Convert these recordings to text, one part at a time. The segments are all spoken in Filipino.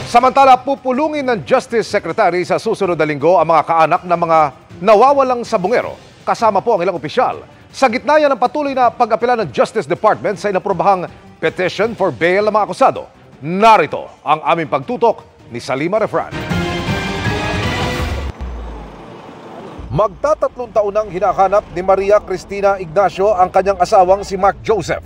Samantala, pupulungin ng Justice Secretary sa susunod na linggo ang mga kaanak ng mga nawawalang sabungero. Kasama po ang ilang opisyal. Sa gitna yan ng patuloy na pag-apela ng Justice Department sa inaprobahang petition for bail ng mga akusado. Narito ang aming pagtutok ni Salima Refran. Magtatatlong taon nang hinahanap ni Maria Cristina Ignacio ang kanyang asawang si Mark Joseph.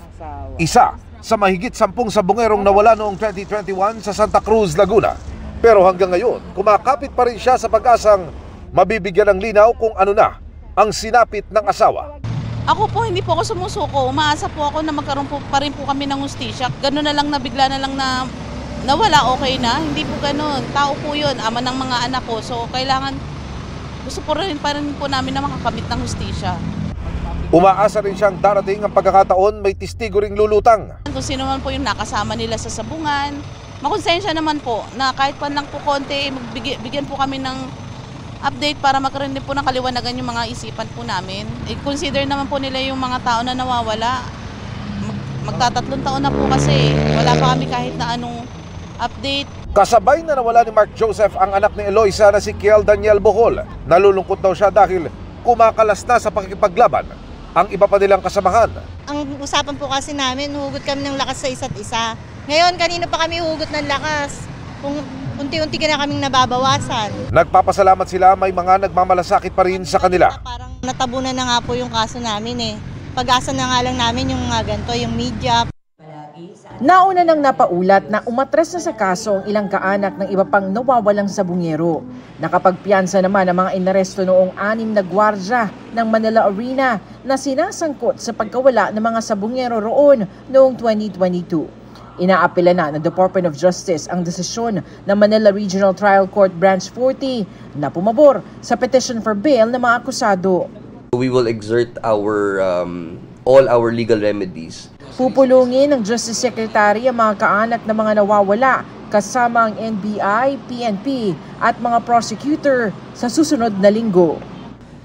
Isa sa mahigit 10 sabungerong nawala noong 2021 sa Santa Cruz, Laguna. Pero hanggang ngayon, kumakapit pa rin siya sa pag-asang mabibigyan ng linaw kung ano na ang sinapit ng asawa. Ako po, hindi po ako sumusuko. Umaasa po ako na magkaroon po pa rin po kami ng hustisya. Ganun na lang na bigla na lang na nawala, okay na. Hindi po ganun. Tao po yun, ama ng mga anak ko. So kailangan, gusto po rin pa rin po namin na makakamit ng hustisya. Umaasa rin siyang darating ang pagkakataon may testigo ring lulutang. Kung sino man po yung nakasama nila sa sabungan, makonsensya naman po na kahit pa lang po konti, bigyan po kami ng update para magkaroon din po ng kaliwanagan yung mga isipan po namin. I-consider naman po nila yung mga tao na nawawala. Magtatatlong taon na po kasi wala pa kami kahit na anong update. Kasabay na nawala ni Mark Joseph ang anak ni Eloisa na si Kiel Daniel Bohol. Nalulungkot daw siya dahil kumakalas na sa pakikipaglaban ang iba pa nilang kasamahan. Ang usapan po kasi namin, hugot kami ng lakas sa isa't isa. Ngayon, kanino pa kami hugot ng lakas? Kung unti-unti ka na kaming nababawasan. Nagpapasalamat sila, may mga nagmamalasakit pa rin sa kanila. Parang natabunan na nga po yung kaso namin eh. Pag-asa na nga lang namin yung mga ganito, yung media. Nauna nang napaulat na umatres na sa kaso ang ilang kaanak ng iba pang nawawalang sabungero. Nakapagpiyansa naman ang mga inaresto noong 6 na gwardya ng Manila Arena na sinasangkot sa pagkawala ng mga sabungero roon noong 2022. Inaapela na ng Department of Justice ang desisyon ng Manila Regional Trial Court Branch 40 na pumabor sa petition for bail ng mga akusado. We will exert all our legal remedies. Pupulungin ng Justice Secretary ang mga kaanak ng mga nawawala kasama ang NBI, PNP at mga prosecutor sa susunod na linggo.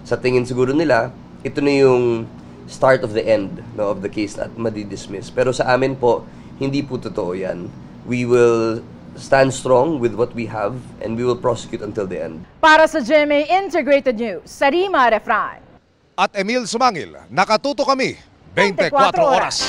Sa tingin siguro nila, ito na yung start of the end of the case at madidismiss. Pero sa amin po, hindi po totoo yan. We will stand strong with what we have and we will prosecute until the end. Para sa GMA Integrated News, Salima Refran. At Emil Sumangil, nakatuto kami 24 oras.